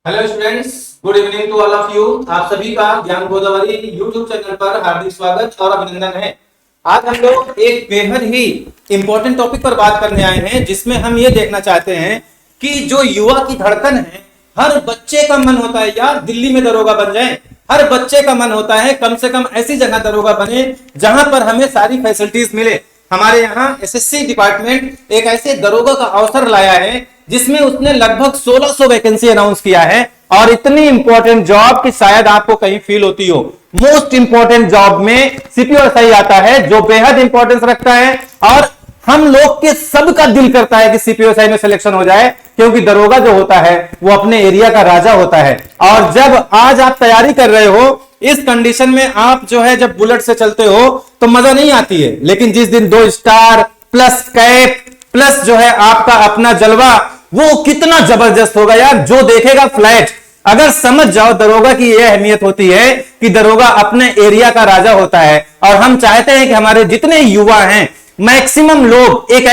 Hello students, good evening to all of you. आप सभी का ज्ञान गोदावरी यूट्यूब चैनल पर हार्दिक स्वागत और अभिनंदन है। आज हम लोग एक बेहद ही इंपॉर्टेंट टॉपिक पर बात करने आए हैं, जिसमें हम ये देखना चाहते हैं कि जो युवा की धड़कन है, हर बच्चे का मन होता है यार दिल्ली में दरोगा बन जाए। हर बच्चे का मन होता है कम से कम ऐसी जगह दरोगा बने जहां पर हमें सारी फैसिलिटीज मिले। हमारे यहाँ एसएससी डिपार्टमेंट एक ऐसे दरोगा का अवसर लाया है जिसमें उसने लगभग 1600 वैकेंसी अनाउंस किया है, और इतनी इंपॉर्टेंट जॉब कि शायद आपको कहीं फील होती हो। मोस्ट इंपॉर्टेंट जॉब में सीपीओ सही आता है, जो बेहद इंपॉर्टेंस रखता है, और हम लोग के सबका दिल करता है कि सीपीओ सही में सिलेक्शन हो जाए, क्योंकि दरोगा जो होता है वो अपने एरिया का राजा होता है। और जब आज आप तैयारी कर रहे हो, इस कंडीशन में आप जो है जब बुलेट से चलते हो तो मजा नहीं आती है, लेकिन जिस दिन 2 स्टार प्लस कैप प्लस जो है आपका अपना जलवा, वो कितना जबरदस्त होगा यार। जो देखेगा फ्लैट। अगर समझ जाओ दरोगा की यह अहमियत होती है कि दरोगा अपने एरिया का राजा होता है, और हम चाहते हैं कि हमारे जितने युवा हैं मैक्सिमम लोग एक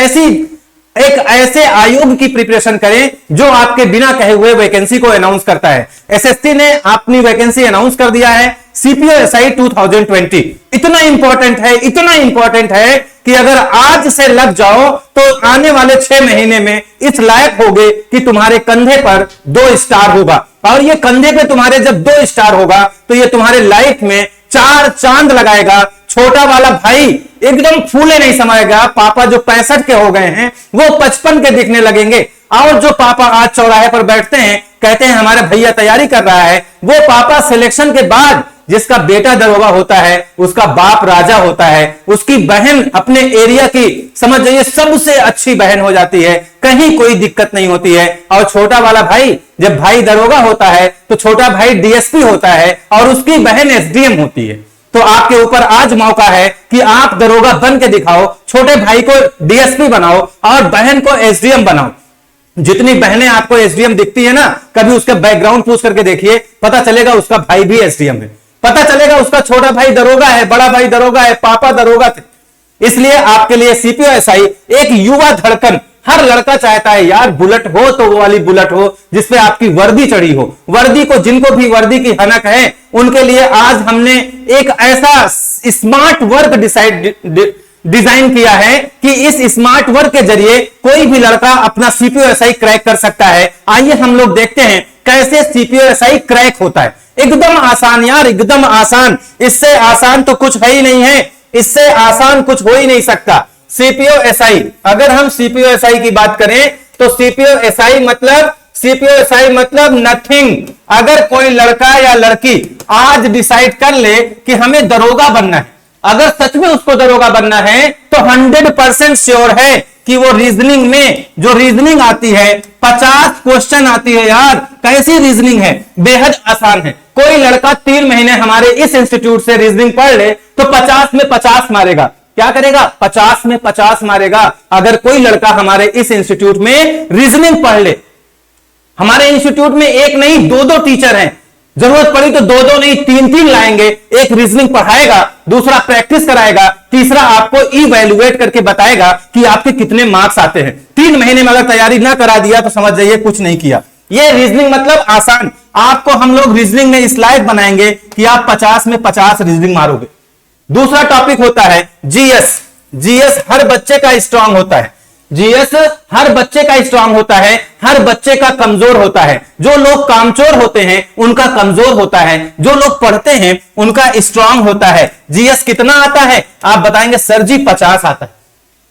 ऐसे आयोग की प्रिपरेशन करें जो आपके बिना कहे हुए वैकेंसी को अनाउंस करता है। एसएससी ने अपनी वैकेंसी अनाउंस कर दिया है, सीपीओ एसआई 2020। इतना इंपॉर्टेंट है कि अगर आज से लग जाओ तो आने वाले 6 महीने में इस लायक होगे कि तुम्हारे कंधे पर 2 स्टार होगा, और ये कंधे पे तुम्हारे जब 2 स्टार होगा तो ये तुम्हारे लाइफ में 4 चांद लगाएगा। छोटा वाला भाई एकदम फूले नहीं समाएगा। पापा जो 65 के हो गए हैं वो 55 के दिखने लगेंगे, और जो पापा आज चौराहे पर बैठते हैं कहते हैं हमारे भैया तैयारी कर रहा है, वो पापा सिलेक्शन के बाद जिसका बेटा दरोगा होता है उसका बाप राजा होता है। उसकी बहन अपने एरिया की समझ जाइए सबसे अच्छी बहन हो जाती है, कहीं कोई दिक्कत नहीं होती है। और छोटा वाला भाई जब भाई दरोगा होता है तो छोटा भाई डीएसपी होता है, और उसकी बहन एसडीएम होती है। तो आपके ऊपर आज मौका है कि आप दरोगा बन के दिखाओ, छोटे भाई को डीएसपी बनाओ और बहन को एसडीएम बनाओ। जितनी बहनें आपको एसडीएम दिखती है ना, कभी उसका बैकग्राउंड पूछ करके देखिए, पता चलेगा उसका भाई भी एसडीएम है, पता चलेगा उसका छोटा भाई दरोगा है, बड़ा भाई दरोगा है, पापा दरोगा थे। इसलिए आपके लिए सीपीओ एसआई एक युवा धड़कन। हर लड़का चाहता है यार बुलेट हो तो वो वाली बुलेट हो जिसपे आपकी वर्दी चढ़ी हो। वर्दी को जिनको भी वर्दी की हनक है उनके लिए आज हमने एक ऐसा स्मार्ट वर्क डिजाइन किया है कि इस स्मार्ट वर्क के जरिए कोई भी लड़का अपना सीपीओ एसआई क्रैक कर सकता है। आइए हम लोग देखते हैं कैसे सीपीओ एसआई क्रैक होता है। एकदम आसान यार, एकदम आसान। इससे आसान तो कुछ है ही नहीं है, इससे आसान कुछ हो ही नहीं सकता। सीपीओ एसआई, अगर हम सीपीओ एसआई की बात करें तो सीपीओ एसआई मतलब नथिंग। अगर कोई लड़का या लड़की आज डिसाइड कर ले कि हमें दरोगा बनना है, अगर सच में उसको दरोगा बनना है तो 100% श्योर है कि वो रीजनिंग में जो रीजनिंग आती है 50 क्वेश्चन आती है यार। कैसी रीजनिंग है, बेहद आसान है। कोई लड़का 3 महीने हमारे इस इंस्टीट्यूट से रीजनिंग पढ़ ले तो 50 में 50 मारेगा। क्या करेगा? 50 में 50 मारेगा। अगर कोई लड़का हमारे इस इंस्टीट्यूट में रीजनिंग पढ़ ले, हमारे इंस्टीट्यूट में एक नहीं 2-2 टीचर हैं, जरूरत पड़ी तो 2-2 नहीं 3-3 लाएंगे। एक रीजनिंग पढ़ाएगा, दूसरा प्रैक्टिस कराएगा, तीसरा आपको इवैल्यूएट करके बताएगा कि आपके कितने मार्क्स आते हैं। 3 महीने में अगर तैयारी ना करा दिया तो समझ जाइए कुछ नहीं किया। ये रीजनिंग मतलब आसान। आपको हम लोग रीजनिंग में इस लायक बनाएंगे कि आप 50 में 50 रीजनिंग मारोगे। दूसरा टॉपिक होता है जीएस। जीएस हर बच्चे का स्ट्रांग होता है। जीएस हर बच्चे का स्ट्रांग होता है, हर बच्चे का कमजोर होता है। जो लोग कामचोर होते हैं उनका कमजोर होता है, जो लोग पढ़ते हैं उनका स्ट्रांग होता है। जीएस कितना आता है? आप बताएंगे सर जी 50 आता है।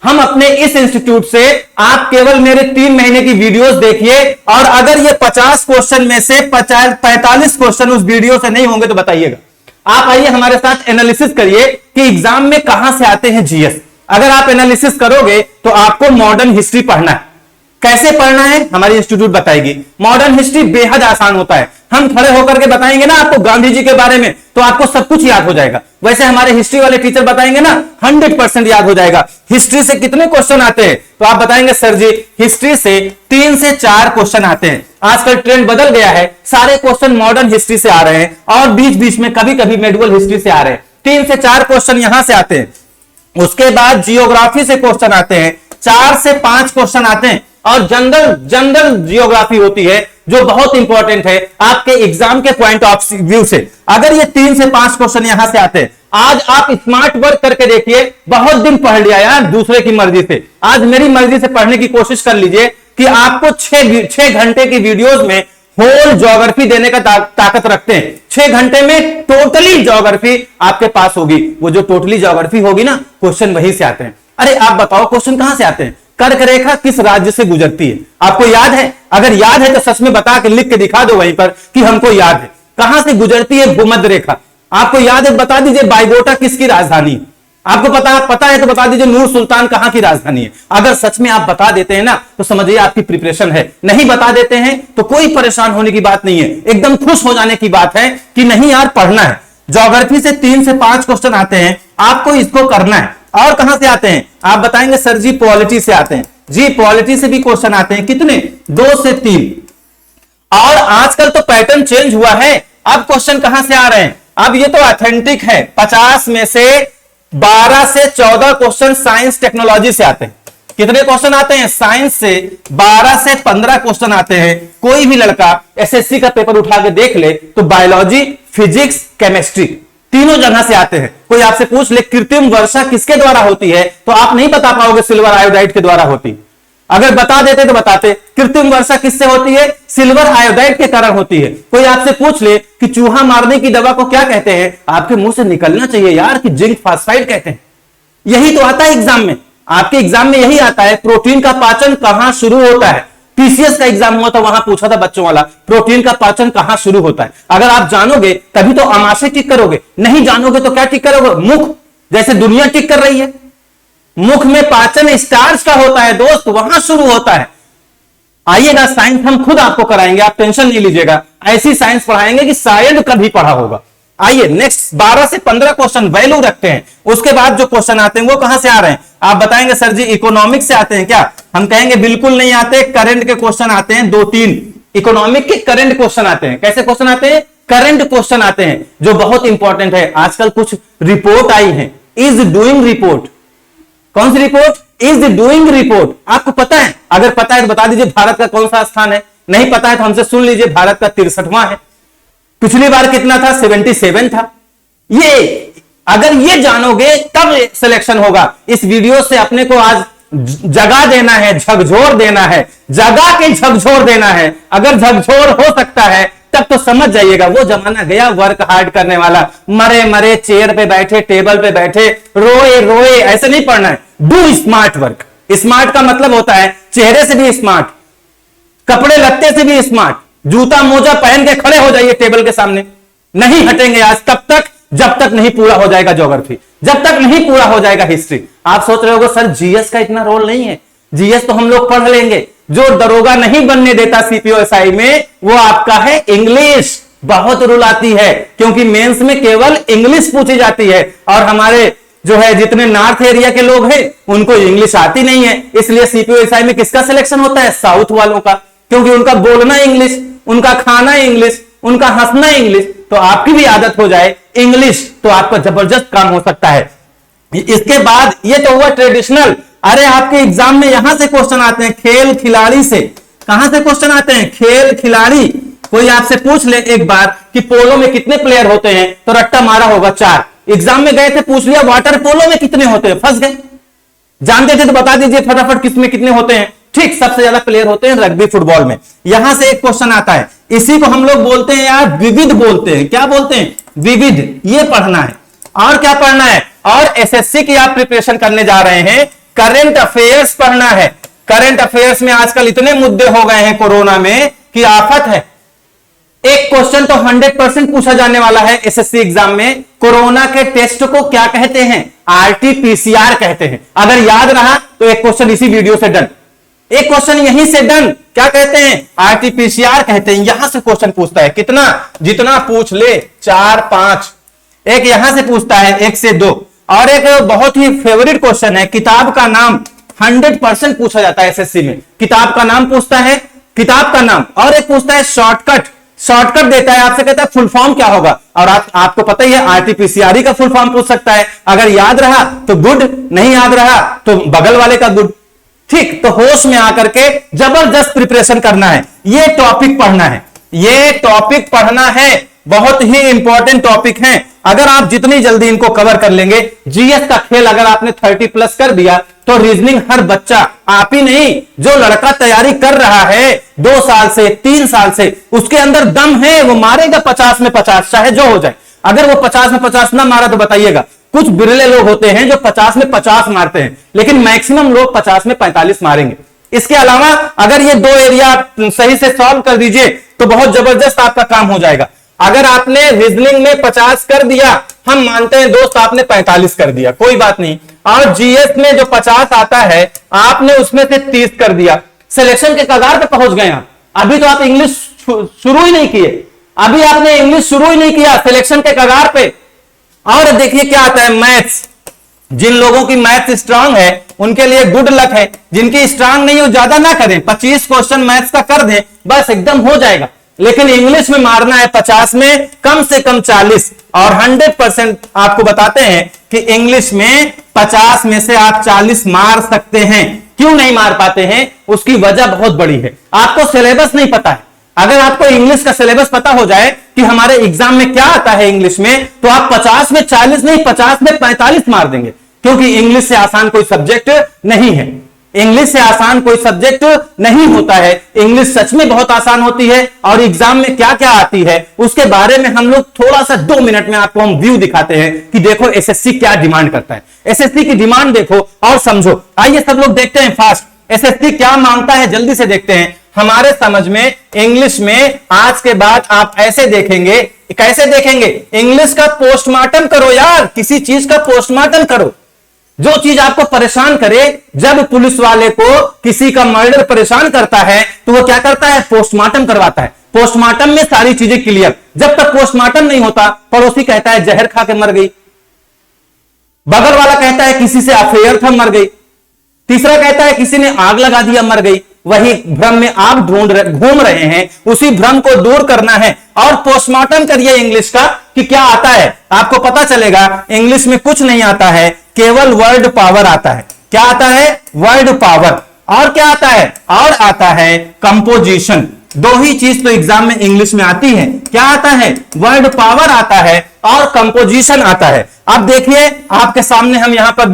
हम अपने इस इंस्टीट्यूट से, आप केवल मेरे 3 महीने की वीडियोस देखिए, और अगर ये 50 क्वेश्चन में से 45 क्वेश्चन उस वीडियो से नहीं होंगे तो बताइएगा। आप आइए हमारे साथ एनालिसिस करिए कि एग्जाम में कहां से आते हैं जीएस। अगर आप एनालिसिस करोगे तो आपको मॉडर्न हिस्ट्री पढ़ना है। कैसे पढ़ना है हमारी इंस्टीट्यूट बताएगी। मॉडर्न हिस्ट्री बेहद आसान होता है। हम खड़े होकर के बताएंगे ना आपको गांधी जी के बारे में तो आपको सब कुछ याद हो जाएगा। वैसे हमारे हिस्ट्री वाले टीचर बताएंगे ना 100% याद हो जाएगा। हिस्ट्री से कितने क्वेश्चन आते हैं तो आप बताएंगे सर जी हिस्ट्री से 3 से 4 क्वेश्चन आते हैं। आजकल ट्रेंड बदल गया है, सारे क्वेश्चन मॉडर्न हिस्ट्री से आ रहे हैं, और बीच बीच में कभी कभी मेडिवल हिस्ट्री से आ रहे हैं। 3 से 4 क्वेश्चन यहां से आते हैं। उसके बाद जियोग्राफी से क्वेश्चन आते हैं, 4 से 5 क्वेश्चन आते हैं, और जनरल जनरल जियोग्राफी होती है जो बहुत इंपॉर्टेंट है आपके एग्जाम के पॉइंट ऑफ व्यू से। अगर ये 3 से 5 क्वेश्चन यहां से आते हैं, आज आप स्मार्ट वर्क करके देखिए, बहुत दिन पढ़ लिया यार दूसरे की मर्जी से, आज मेरी मर्जी से पढ़ने की कोशिश कर लीजिए कि आपको 6 घंटे की वीडियोस में होल ज्योग्राफी देने का ताकत रखते हैं। 6 घंटे में टोटली ज्योग्राफी आपके पास होगी। वो जो टोटली ज्योग्राफी होगी ना, क्वेश्चन वहीं से आते हैं। अरे आप बताओ क्वेश्चन कहां से आते हैं? कर्क रेखा किस राज्य से गुजरती है? आपको याद है? अगर याद है तो सच में बता के लिख के दिखा दो वहीं पर कि हमको याद है। कहां से गुजरती है भूमध्य रेखा? आपको याद है? बता दीजिए बाइगोटा किसकी राजधानी है? आपको पता है तो बता दीजिए नूर सुल्तान कहां की राजधानी है? अगर सच में आप बता देते हैं ना तो समझिए आपकी प्रिपरेशन है। नहीं बता देते हैं तो कोई परेशान होने की बात नहीं है, एकदम खुश हो जाने की बात है कि नहीं यार पढ़ना है। ज्योग्राफी से 3 से 5 क्वेश्चन आते हैं, आपको इसको करना है। और कहां से आते हैं? आप बताएंगे सर जी पॉलिटी से आते हैं। जी पॉलिटी से भी क्वेश्चन आते हैं, कितने? 2 से 3। और आजकल तो पैटर्न चेंज हुआ है, अब क्वेश्चन कहां से आ रहे हैं? अब ये तो ऑथेंटिक है, 50 में से 12 से 14 क्वेश्चन साइंस टेक्नोलॉजी से आते हैं। कितने क्वेश्चन आते हैं? साइंस से 12 से 15 क्वेश्चन आते हैं। कोई भी लड़का एसएससी का पेपर उठा के देख ले तो बायोलॉजी, फिजिक्स, केमिस्ट्री तीनों जगह से आते हैं। कोई आपसे पूछ ले कृत्रिम वर्षा किसके द्वारा होती है, तो आप नहीं बता पाओगे सिल्वर आयोडाइड के द्वारा होती। अगर बता देते तो बताते कृत्रिम वर्षा किससे होती है? सिल्वर आयोडाइड के कारण होती है। कोई आपसे पूछ ले कि चूहा मारने की दवा को क्या कहते हैं, आपके मुंह से निकलना चाहिए यार कि जिंक फास्फाइड कहते हैं। यही तो आता है एग्जाम में, आपके एग्जाम में यही आता है। प्रोटीन का पाचन कहां शुरू होता है? पीसीएस का एग्जाम हुआ था, वहां पूछा था बच्चों वाला, प्रोटीन का पाचन कहां शुरू होता है। अगर आप जानोगे तभी तो आमाशय टिक करोगे, नहीं जानोगे तो क्या टिक करोगे? मुख, जैसे दुनिया टिक कर रही है। मुख में पाचन स्टार्च का होता है दोस्त, वहां शुरू होता है। आइएगा, साइंस हम खुद आपको कराएंगे, आप टेंशन नहीं लीजिएगा। ऐसी साइंस पढ़ाएंगे कि शायद कभी पढ़ा होगा। आइए नेक्स्ट 12 से 15 क्वेश्चन वैल्यू रखते हैं। उसके बाद जो क्वेश्चन आते हैं वो कहां से आ रहे हैं? आप बताएंगे सर जी इकोनॉमिक्स से आते हैं क्या? हम कहेंगे बिल्कुल नहीं आते, करंट के क्वेश्चन आते हैं 2-3। इकोनॉमिक के करंट क्वेश्चन आते हैं। कैसे क्वेश्चन आते हैं? करंट क्वेश्चन आते हैं जो बहुत इंपॉर्टेंट है। आजकल कुछ रिपोर्ट आई है, इज डूइंग रिपोर्ट। कौन सी रिपोर्ट? Is doing report. आपको पता है? अगर पता है तो बता दीजिए भारत का कौन सा स्थान है। नहीं पता है तो हमसे सुन लीजिए, भारत का 63वां है। पिछली बार कितना था? 77 था। ये अगर ये जानोगे तब सिलेक्शन होगा। इस वीडियो से अपने को आज जगा देना है, झकझोर देना है, जगा के झकझोर देना है। अगर झकझोर हो सकता है तब तो समझ जाइएगा वो जमाना गया वर्क हार्ड करने वाला। मरे मरे चेयर पे बैठे, टेबल पे बैठे, रोए रोए, ऐसे नहीं पढ़ना है। Do smart work. स्मार्ट का मतलब होता है चेहरे से भी स्मार्ट, कपड़े लत्ते से भी स्मार्ट, जूता मोजा पहन के खड़े हो जाइए टेबल के सामने। नहीं हटेंगे आज तब तक जब तक नहीं पूरा हो जाएगा ज्योग्राफी, जब तक नहीं पूरा हो जाएगा हिस्ट्री। आप सोच रहे होगे सर जीएस का इतना रोल नहीं है, जीएस तो हम लोग पढ़ लेंगे। जो दरोगा नहीं बनने देता सीपीओएसआई में वो आपका है इंग्लिश। बहुत रूल आती है क्योंकि मेंस में केवल इंग्लिश पूछी जाती है और हमारे जो है जितने नॉर्थ एरिया के लोग हैं उनको इंग्लिश आती नहीं है। इसलिए सीपीओएसआई में किसका सिलेक्शन होता है? साउथ वालों का, क्योंकि उनका बोलना इंग्लिश, उनका खाना इंग्लिश, उनका हंसना इंग्लिश। तो आपकी भी आदत हो जाए इंग्लिश तो आपका जबरदस्त काम हो सकता है। इसके बाद ये तो हुआ ट्रेडिशनल। अरे आपके एग्जाम में यहां से क्वेश्चन आते हैं खेल खिलाड़ी से। कहां से क्वेश्चन आते हैं? खेल खिलाड़ी। कोई आपसे पूछ ले एक बार कि पोलो में कितने प्लेयर होते हैं, तो रट्टा मारा होगा 4। एग्जाम में गए थे, पूछ लिया वाटर पोलो में कितने होते हैं, फंस गए। जानते थे तो बता दीजिए फटाफट किसमें कितने होते हैं। ठीक, सबसे ज्यादा प्लेयर होते हैं रग्बी फुटबॉल में। यहां से एक क्वेश्चन आता है, इसी को हम लोग बोलते हैं यार विविध बोलते हैं। क्या बोलते हैं? विविध। ये पढ़ना है। और क्या पढ़ना है? और एसएससी की आप प्रिपरेशन करने जा रहे हैं, करंट अफेयर्स पढ़ना है। करंट अफेयर्स में आजकल इतने मुद्दे हो गए हैं कोरोना में कि आफत है। एक क्वेश्चन तो 100% पूछा जाने वाला है एसएससी एग्जाम में, कोरोना के टेस्ट को क्या कहते हैं? आरटीपीसीआर कहते हैं। अगर याद रहा तो एक क्वेश्चन इसी वीडियो से डन, एक क्वेश्चन यहीं से डन। क्या कहते हैं? आरटीपीसीआर कहते हैं। यहां से क्वेश्चन पूछता है, कितना? जितना पूछ ले, 4-5। एक यहां से पूछता है 1 से 2। और एक बहुत ही फेवरेट क्वेश्चन है, किताब का नाम 100% पूछा जाता है एसएससी में। किताब का नाम पूछता है, किताब का नाम। और एक पूछता है शॉर्टकट। शॉर्टकट देता है आपसे, कहता है फुल फॉर्म क्या होगा। और आपको पता ही है आरटीपीसीआर का फुल फॉर्म पूछ सकता है। अगर याद रहा तो गुड, नहीं याद रहा तो बगल वाले का गुड। ठीक, तो होश में आकर के जबरदस्त प्रिपरेशन करना है, ये टॉपिक पढ़ना है, ये टॉपिक पढ़ना है, बहुत ही इंपॉर्टेंट टॉपिक है। अगर आप जितनी जल्दी इनको कवर कर लेंगे, जीएस का खेल अगर आपने 30+ कर दिया तो रीजनिंग हर बच्चा, आप ही नहीं, जो लड़का तैयारी कर रहा है 2 साल से 3 साल से, उसके अंदर दम है, वो मारेगा 50 में 50, चाहे जो हो जाए। अगर वो 50 में 50 ना मारा तो बताइएगा, कुछ बिरले लोग होते हैं जो 50 में 50 मारते हैं, लेकिन मैक्सिमम लोग 50 में 45 मारेंगे। इसके अलावा अगर ये 2 एरिया सही से सॉल्व कर दीजिए तो बहुत जबरदस्त आपका काम हो जाएगा। अगर आपने रीजनिंग में 50 कर दिया, हम मानते हैं दोस्त आपने 45 कर दिया, कोई बात नहीं, और जीएस में जो 50 आता है आपने उसमें से 30 कर दिया, सिलेक्शन के कगार पे पहुंच गए आप। अभी तो आप इंग्लिश शुरू ही नहीं किए, अभी आपने इंग्लिश शुरू ही नहीं किया, सिलेक्शन के कगार पे। और देखिए क्या आता है, मैथ्स। जिन लोगों की मैथ्स स्ट्रांग है उनके लिए गुड लक है, जिनकी स्ट्रांग नहीं हो ज्यादा ना करें, 25 क्वेश्चन मैथ्स का कर दें, बस एकदम हो जाएगा। लेकिन इंग्लिश में मारना है 50 में कम से कम 40, और 100% आपको बताते हैं कि इंग्लिश में 50 में से आप 40 मार सकते हैं। क्यों नहीं मार पाते हैं, उसकी वजह बहुत बड़ी है, आपको सिलेबस नहीं पता है। अगर आपको इंग्लिश का सिलेबस पता हो जाए कि हमारे एग्जाम में क्या आता है इंग्लिश में, तो आप 50 में 40 नहीं, 50 में 45 मार देंगे, क्योंकि इंग्लिश से आसान कोई सब्जेक्ट नहीं है, इंग्लिश से आसान कोई सब्जेक्ट नहीं होता है। इंग्लिश सच में बहुत आसान होती है, और एग्जाम में क्या क्या आती है उसके बारे में हम लोग थोड़ा सा 2 मिनट में आपको हम व्यू दिखाते हैं कि देखो एसएससी क्या डिमांड करता है, एसएससी की डिमांड देखो और समझो। आइए सब लोग देखते हैं फास्ट, एसएससी क्या मांगता है, जल्दी से देखते हैं। हमारे समझ में इंग्लिश में आज के बाद आप ऐसे देखेंगे, कैसे देखेंगे, इंग्लिश का पोस्टमार्टम करो यार, किसी चीज का पोस्टमार्टम करो, जो चीज आपको परेशान करे। जब पुलिस वाले को किसी का मर्डर परेशान करता है तो वो क्या करता है, पोस्टमार्टम करवाता है। पोस्टमार्टम में सारी चीजें क्लियर, जब तक पोस्टमार्टम नहीं होता, पड़ोसी कहता है जहर खा के मर गई, बगल वाला कहता है किसी से अफेयर था मर गई, तीसरा कहता है किसी ने आग लगा दिया मर गई। वही भ्रम में आप घूम रहे हैं, उसी भ्रम को दूर करना है और पोस्टमार्टम करिए इंग्लिश का कि क्या आता है। आपको पता चलेगा इंग्लिश में कुछ नहीं आता है, केवल वर्ड पावर आता है। क्या आता है, वर्ड पावर, और क्या आता है, और आता है कंपोजिशन। 2 ही चीज तो एग्जाम में इंग्लिश में आती है, क्या आता है, वर्ड पावर आता है और कंपोजिशन आता है। अब देखिए आपके सामने हम यहां पर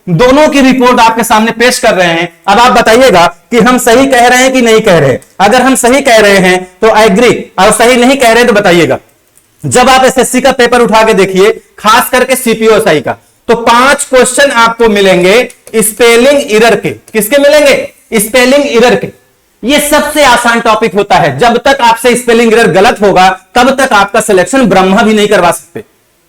दोनों की रिपोर्ट आपके सामने पेश कर रहे हैं। अब आप बताइएगा कि हम सही कह रहे हैं कि नहीं कह रहे। अगर हम सही कह रहे हैं तो एग्री, और सही नहीं कह रहे तो बताइएगा। जब आप एसएससी का पेपर उठा के देखिए, खास करके सीपीओएसआई का, तो 5 क्वेश्चन आपको मिलेंगे स्पेलिंग एरर के। किसके मिलेंगे, स्पेलिंग एरर के। ये सबसे आसान टॉपिक होता है, जब तक आपसे स्पेलिंग एरर गलत होगा तब तक आपका सिलेक्शन ब्रह्मा भी नहीं करवा सकते।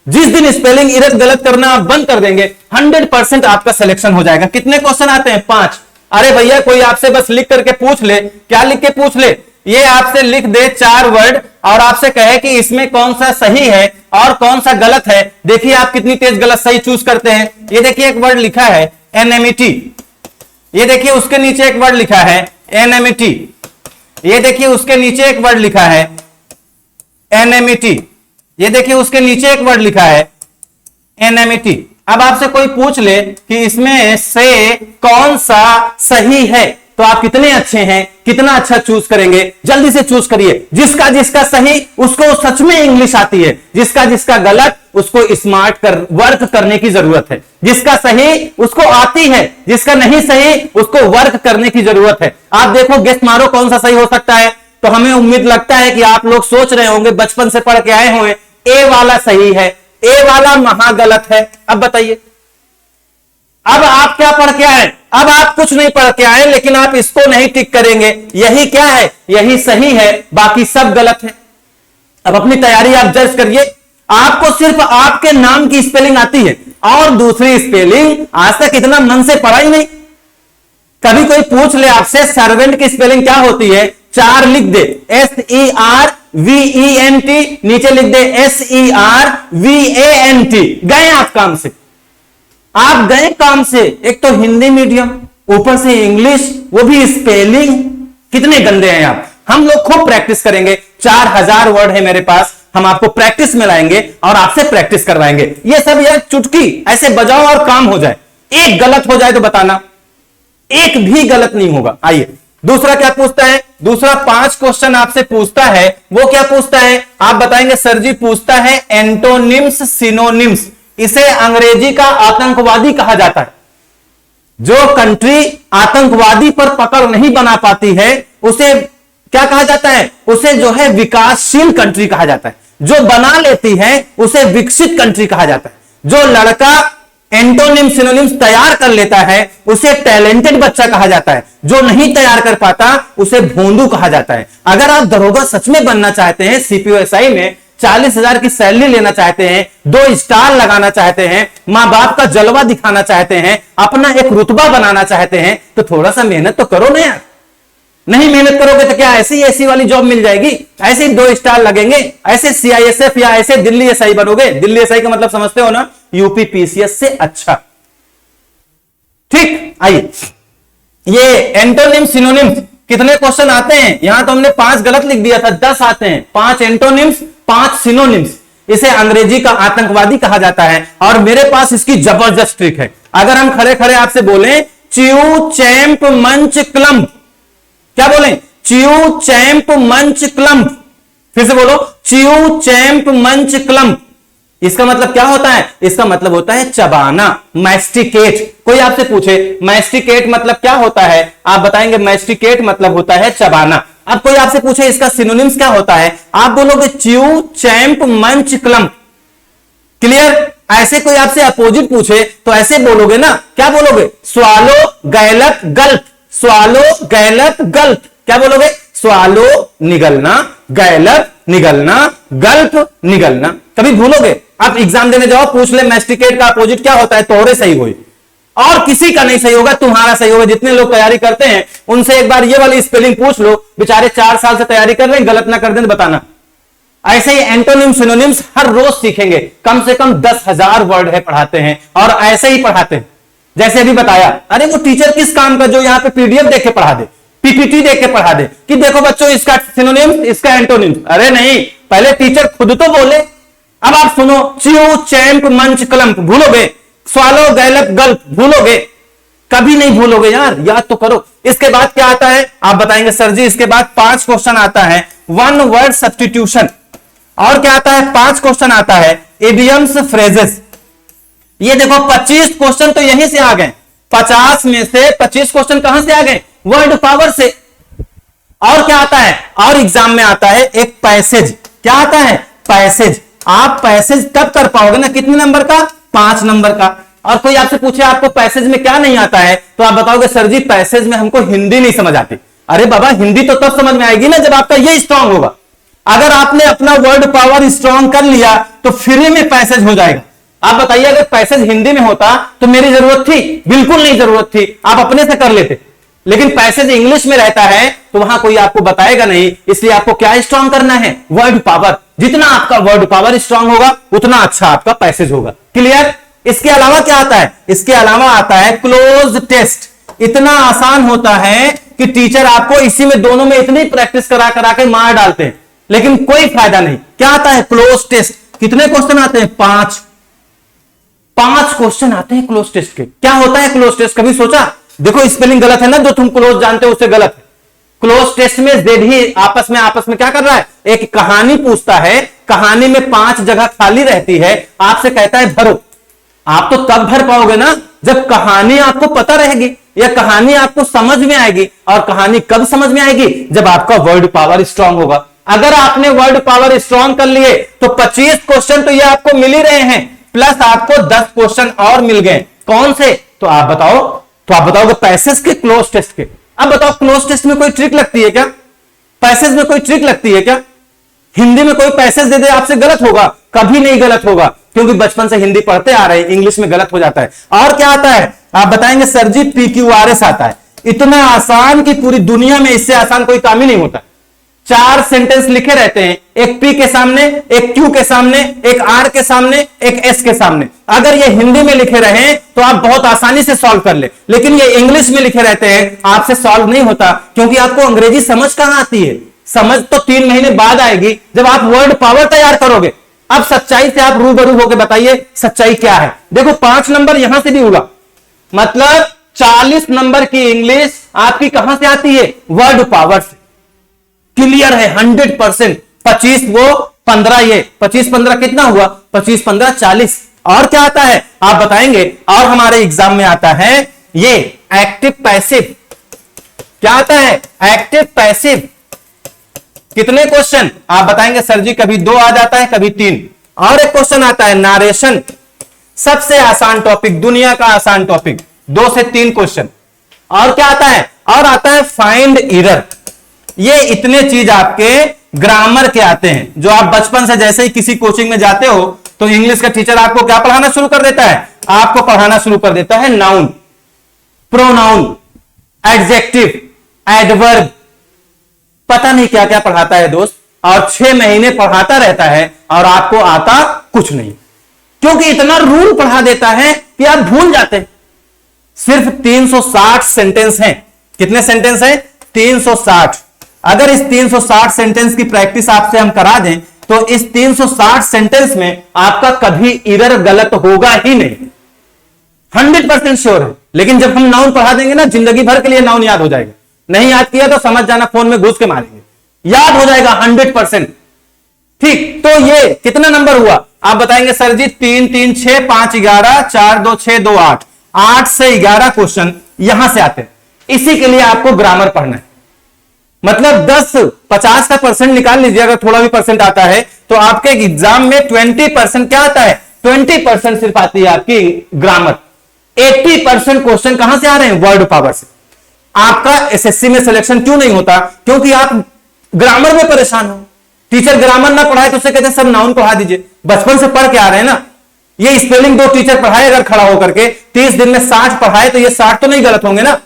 जिस दिन स्पेलिंग एरर गलत करना आप बंद कर देंगे, 100% आपका सिलेक्शन हो जाएगा। कितने क्वेश्चन आते हैं, 5। अरे भैया कोई आपसे बस लिख करके पूछ ले, क्या लिख के पूछ ले, ये आपसे लिख दे 4 वर्ड और आपसे कहे कि इसमें कौन सा सही है और कौन सा गलत है। देखिए आप कितनी तेज गलत सही चूज करते हैं। ये देखिए एक वर्ड लिखा है एनएमईटी, ये देखिए उसके नीचे एक वर्ड लिखा है एनएमईटी, ये देखिए उसके नीचे एक वर्ड लिखा है एनएमईटी, ये देखिए उसके नीचे एक वर्ड लिखा है एनएमईटी। अब आपसे कोई पूछ ले कि इसमें से कौन सा सही है, तो आप कितने अच्छे हैं, कितना अच्छा चूज करेंगे, जल्दी से चूज करिए। जिसका जिसका सही उसको सच में इंग्लिश आती है, जिसका जिसका गलत उसको स्मार्ट वर्क करने की जरूरत है। जिसका सही उसको आती है, जिसका नहीं सही उसको वर्क करने की जरूरत है। आप देखो गेस मारो कौन सा सही हो सकता है। तो हमें उम्मीद लगता है कि आप लोग सोच रहे होंगे, बचपन से पढ़ के आए होंगे, ए वाला सही है, ए वाला महा गलत है। अब बताइए, अब आप क्या पढ़ के आए, अब आप कुछ नहीं पढ़ के आए, लेकिन आप इसको नहीं टिक करेंगे। यही क्या है, यही सही है, बाकी सब गलत है। अब अपनी तैयारी आप जज करिए। आपको सिर्फ आपके नाम की स्पेलिंग आती है और दूसरी स्पेलिंग आज तक इतना मन से पढ़ा ही नहीं। कभी कोई पूछ ले आपसे सर्वेंट की स्पेलिंग क्या होती है, 4 लिख दे, SERVENT, नीचे लिख दे SERVANT। गए आप काम से, आप गए काम से। एक तो हिंदी मीडियम, ऊपर से इंग्लिश, वो भी स्पेलिंग। कितने गंदे हैं आप। हम लोग खूब प्रैक्टिस करेंगे, 4000 वर्ड है मेरे पास, हम आपको प्रैक्टिस में लाएंगे और आपसे प्रैक्टिस करवाएंगे। ये सब यार चुटकी ऐसे बजाओ और काम हो जाए। एक गलत हो जाए तो बताना, एक भी गलत नहीं होगा। आइए दूसरा क्या पूछता है, दूसरा 5 क्वेश्चन आपसे पूछता है। वो क्या पूछता है आप बताएंगे सर जी, पूछता है एंटोनिम्स सिनोनिम्स। इसे अंग्रेजी का आतंकवादी कहा जाता है। जो कंट्री आतंकवादी पर पकड़ नहीं बना पाती है उसे क्या कहा जाता है, उसे जो है विकासशील कंट्री कहा जाता है। जो बना लेती है उसे विकसित कंट्री कहा जाता है। जो लड़का एंटोनिम सिनोनिम्स तैयार कर लेता है उसे टैलेंटेड बच्चा कहा जाता है। जो नहीं तैयार कर पाता उसे भोंदू कहा जाता है। अगर आप दरोगा सच में बनना चाहते हैं, सीपीओएसआई में 40,000 की सैलरी लेना चाहते हैं, 2 स्टार लगाना चाहते हैं, मां बाप का जलवा दिखाना चाहते हैं, अपना एक रुतबा बनाना चाहते हैं, तो थोड़ा सा मेहनत तो करो ना यार। नहीं मेहनत करोगे तो क्या ऐसी ऐसी वाली जॉब मिल जाएगी, ऐसे ही 2 स्टार लगेंगे, ऐसे सीआईएसएफ या ऐसे दिल्ली एसआई बनोगे। दिल्ली एसआई का मतलब समझते हो ना, यूपी पीसीएस से अच्छा। ठीक, आइए ये एंटोनिम सिनोनिम्स कितने क्वेश्चन आते हैं, यहां तो हमने 5 गलत लिख दिया था, 10 आते हैं। 5 एंटोनिम्स 5 सिनोनिम्स। इसे अंग्रेजी का आतंकवादी कहा जाता है और मेरे पास इसकी जबरदस्त ट्रिक है। अगर हम खड़े खड़े आपसे बोलें च्यू चैंप मंच क्लम्प, क्या बोलें, च्यू चैंप मंच क्लम्प, फिर से बोलो च्यू चैंप मंच क्लम्प। इसका मतलब क्या होता है, इसका मतलब होता है चबाना, मैस्टिकेट। कोई आपसे पूछे मैस्टिकेट मतलब क्या होता है, आप बताएंगे मैस्टिकेट मतलब होता है चबाना। अब कोई आपसे पूछे इसका सिनोनिम्स क्या होता है, आप बोलोगे च्यू चैंप मंच क्लम्प। क्लियर। ऐसे कोई आपसे अपोजिट पूछे तो ऐसे बोलोगे ना, क्या बोलोगे, स्वालो गैलप गल्प, स्वालो गैलप गल्प। क्या बोलोगे, स्वालो निगलना, गैलप निगलना, गल्प निगलना। कभी भूलोगे, आप एग्जाम देने जाओ पूछ ले मैस्टिकेट का अपोजिट क्या होता है, तोहरे सही हुई और किसी का नहीं सही होगा, तुम्हारा सही होगा। जितने लोग तैयारी करते हैं उनसे एक बार ये वाली स्पेलिंग पूछ लो, बेचारे 4 साल से तैयारी कर रहे हैं, गलत ना कर दें बताना। ऐसे ही एंटोनिम सिनोनिम्स हर रोज सीखेंगे, कम से कम 10,000 वर्ड है पढ़ाते हैं और ऐसे ही पढ़ाते हैं जैसे अभी बताया। अरे वो टीचर किस काम का जो यहां पे पीडीएफ देख के पढ़ा दे, पीपीटी देख के पढ़ा दे कि देखो बच्चों इसका सिनोनिम्स इसका एंटोनिम्स। अरे नहीं, पहले टीचर खुद तो बोले। अब आप सुनो, च्यू चैंप मंच क्लम्प भूलोगे, स्वालो गैलप गल्प भूलोगे, कभी नहीं भूलोगे यार, याद तो करो। इसके बाद क्या आता है आप बताएंगे सर जी, इसके बाद 5 क्वेश्चन आता है 1 वर्ड सब्स्टिट्यूशन। और क्या आता है, 5 क्वेश्चन आता है इडियम्स फ्रेजेस। ये देखो 25 क्वेश्चन तो यहीं से आ गए, 50 में से 25 क्वेश्चन कहां से आ गए, वर्ड पावर से। और क्या आता है, और एग्जाम में आता है एक पैसेज। क्या आता है, पैसेज। आप पैसेज तब कर पाओगे ना, कितने नंबर का, 5 नंबर का। और कोई आपसे पूछे आपको पैसेज में क्या नहीं आता है, तो आप बताओगे सर जी पैसेज में हमको हिंदी नहीं समझ आती। अरे बाबा हिंदी तो तब समझ में आएगी ना जब आपका ये स्ट्रांग होगा। अगर आपने अपना वर्ड पावर स्ट्रांग कर लिया तो फ्री में पैसेज हो जाएगा। आप बताइए अगर पैसेज हिंदी में होता तो मेरी जरूरत थी, बिल्कुल नहीं जरूरत थी, आप अपने से कर लेते। लेकिन पैसेज इंग्लिश में रहता है तो वहां कोई आपको बताएगा नहीं, इसलिए आपको क्या स्ट्रांग करना है, वर्ड पावर। जितना आपका वर्ड पावर स्ट्रांग होगा उतना अच्छा आपका पैसेज होगा। क्लियर। इसके अलावा क्या आता है, इसके अलावा आता है क्लोज टेस्ट। इतना आसान होता है कि टीचर आपको इसी में दोनों में इतनी प्रैक्टिस करा करा के मार डालते हैं, लेकिन कोई फायदा नहीं। क्या आता है, क्लोज टेस्ट। कितने क्वेश्चन आते हैं, 5 क्वेश्चन आते हैं क्लोज टेस्ट के। क्या होता है क्लोज टेस्ट, कभी सोचा? देखो स्पेलिंग गलत है ना, जो तुम क्लोज जानते हो उससे गलत है। क्लोज टेस्ट में जेड ही आपस में क्या कर रहा है, एक कहानी पूछता है, कहानी में 5 जगह खाली रहती है, आपसे कहता है भरो। आप तो तब भर पाओगे ना जब कहानी आपको पता रहेगी या कहानी आपको समझ में आएगी। और कहानी कब समझ में आएगी, जब आपका वर्ड पावर स्ट्रांग होगा। अगर आपने वर्ड पावर स्ट्रांग कर लिए तो 25 क्वेश्चन तो ये आपको मिल ही रहे हैं, प्लस आपको 10 क्वेश्चन और मिल गए। कौन से, तो आप बताओ, तो आप बताओगे पैसेज के, क्लोज टेस्ट के। अब बताओ क्लोज टेस्ट में कोई ट्रिक लगती है क्या, पैसेज में कोई ट्रिक लगती है क्या? हिंदी में कोई पैसेज दे दे आपसे गलत होगा, कभी नहीं गलत होगा, क्योंकि बचपन से हिंदी पढ़ते आ रहे हैं, इंग्लिश में गलत हो जाता है। और क्या आता है आप बताएंगे सर जी, PQRS आता है। इतना आसान कि पूरी दुनिया में इससे आसान कोई काम ही नहीं होता। 4 सेंटेंस लिखे रहते हैं, एक P के सामने, एक Q के सामने, एक R के सामने, एक S के सामने। अगर ये हिंदी में लिखे रहे तो आप बहुत आसानी से सॉल्व कर ले, लेकिन ये इंग्लिश में लिखे रहते हैं, आपसे सॉल्व नहीं होता, क्योंकि आपको अंग्रेजी समझ कहां आती है। समझ तो 3 महीने बाद आएगी जब आप वर्ड पावर तैयार करोगे। अब सच्चाई से आप रूबरू होकर बताइए सच्चाई क्या है। देखो 5 नंबर यहां से भी होगा, मतलब 40 नंबर की इंग्लिश आपकी कहां से आती है? वर्ड पावर से। क्लियर है 100%। 25 वो 15 ये 25-15 कितना हुआ? 25-15 40। और क्या आता है आप बताएंगे? और हमारे एग्जाम में आता है ये एक्टिव पैसिव। क्या आता है? Active passive. कितने क्वेश्चन आप बताएंगे? सर जी कभी 2 आ जाता है, कभी 3। और एक क्वेश्चन आता है नारेशन, सबसे आसान टॉपिक, दुनिया का आसान टॉपिक, 2 से 3 क्वेश्चन। और क्या आता है? और आता है फाइंड एरर। ये इतने चीज आपके ग्रामर के आते हैं, जो आप बचपन से जैसे ही किसी कोचिंग में जाते हो तो इंग्लिश का टीचर आपको क्या पढ़ाना शुरू कर देता है? आपको पढ़ाना शुरू कर देता है नाउन, प्रोनाउन, एडजेक्टिव, एडवर्ब, पता नहीं क्या क्या पढ़ाता है दोस्त। और 6 महीने पढ़ाता रहता है और आपको आता कुछ नहीं, क्योंकि इतना रूल पढ़ा देता है कि आप भूल जाते हैं। सिर्फ 360 सेंटेंस हैं। कितने सेंटेंस हैं? 360। अगर इस 360 सेंटेंस की प्रैक्टिस आपसे हम करा दें तो इस 360 सेंटेंस में आपका कभी एरर गलत होगा ही नहीं, 100% श्योर है। लेकिन जब हम नाउन पढ़ा देंगे ना, जिंदगी भर के लिए नाउन याद हो जाएगा। नहीं याद किया तो समझ जाना, फोन में घुस के मारेंगे, याद हो जाएगा 100%। ठीक, तो ये कितना नंबर हुआ आप बताएंगे? सर जी 3 3 6 5 11 4 2 6 2 8, 8 से 11 क्वेश्चन यहां से आते हैं। इसी के लिए आपको ग्रामर पढ़ना है। मतलब 50 का परसेंट निकाल लीजिए, अगर थोड़ा भी परसेंट आता है तो आपके एग्जाम में 20% क्या आता है? 20% सिर्फ आती है आपकी ग्रामर। 80% क्वेश्चन कहां से आ रहे हैं? वर्ड पावर से। आपका एसएससी में सिलेक्शन क्यों नहीं होता? क्योंकि आप ग्रामर में परेशान हो। टीचर ग्रामर ना पढ़ाए तो उसे कहते हैं सर नाउन पढ़ा दीजिए। बचपन से पढ़ के आ रहे हैं ना। ये स्पेलिंग 2 टीचर पढ़ाए अगर खड़ा होकर के 30 दिन में 60 पढ़ाए तो ये 60 तो नहीं गलत होंगे ना।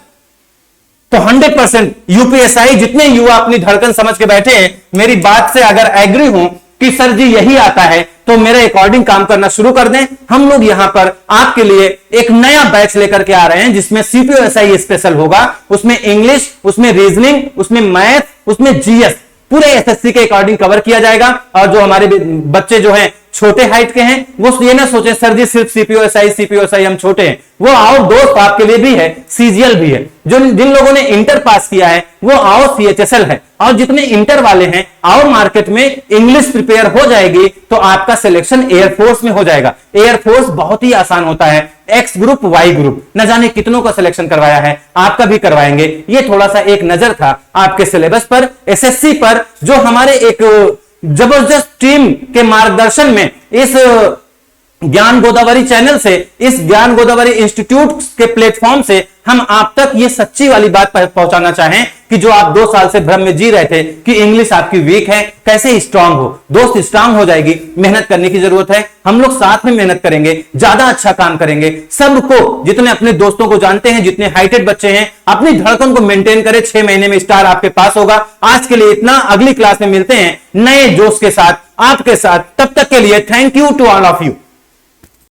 तो 100% यूपीएसआई जितने युवा अपनी धड़कन समझ के बैठे हैं, मेरी बात से अगर एग्री हो कि सर जी यही आता है तो मेरे अकॉर्डिंग काम करना शुरू कर दें। हम लोग यहां पर आपके लिए एक नया बैच लेकर के आ रहे हैं जिसमें सीपीओएसआई स्पेशल होगा। उसमें इंग्लिश, उसमें रीजनिंग, उसमें मैथ, उसमें जीएस पूरे एसएससी के अकॉर्डिंग कवर किया जाएगा। और जो हमारे बच्चे जो हैं छोटे हाइट के हैं वो ये ना सोचे सर जी सिर्फ सीपीओएसआई हम छोटे हैं। वो आओ दोस्त आपके लिए भी है, सीजीएल भी है। जो जिन लोगों ने इंटर पास किया है वो आओ, सीएचएसएल है। और जितने इंटर वाले हैं आओ, मार्केट में इंग्लिश प्रिपेयर हो जाएगी तो आपका सिलेक्शन एयरफोर्स में हो जाएगा। एयरफोर्स बहुत ही आसान होता है, एक्स ग्रुप वाई ग्रुप, न जाने कितनों का सिलेक्शन करवाया है, आपका भी करवाएंगे। ये थोड़ा सा एक नजर था आपके सिलेबस पर, एसएससी पर, जो हमारे एक जबरदस्त टीम के मार्गदर्शन में इस ज्ञान गोदावरी चैनल से, इस ज्ञान गोदावरी इंस्टीट्यूट के प्लेटफॉर्म से हम आप तक ये सच्ची वाली बात पहुंचाना चाहें कि जो आप 2 साल से भ्रम में जी रहे थे कि इंग्लिश आपकी वीक है, कैसे स्ट्रांग हो। दोस्त स्ट्रांग हो जाएगी, मेहनत करने की जरूरत है। हम लोग साथ में मेहनत करेंगे, ज्यादा अच्छा काम करेंगे। सबको, जितने अपने दोस्तों को जानते हैं, जितने हाइटेड बच्चे हैं, अपनी धड़कन को मेंटेन करें। 6 महीने में स्टार आपके पास होगा। आज के लिए इतना, अगली क्लास में मिलते हैं नए जोश के साथ आपके साथ। तब तक के लिए thank you to all of you.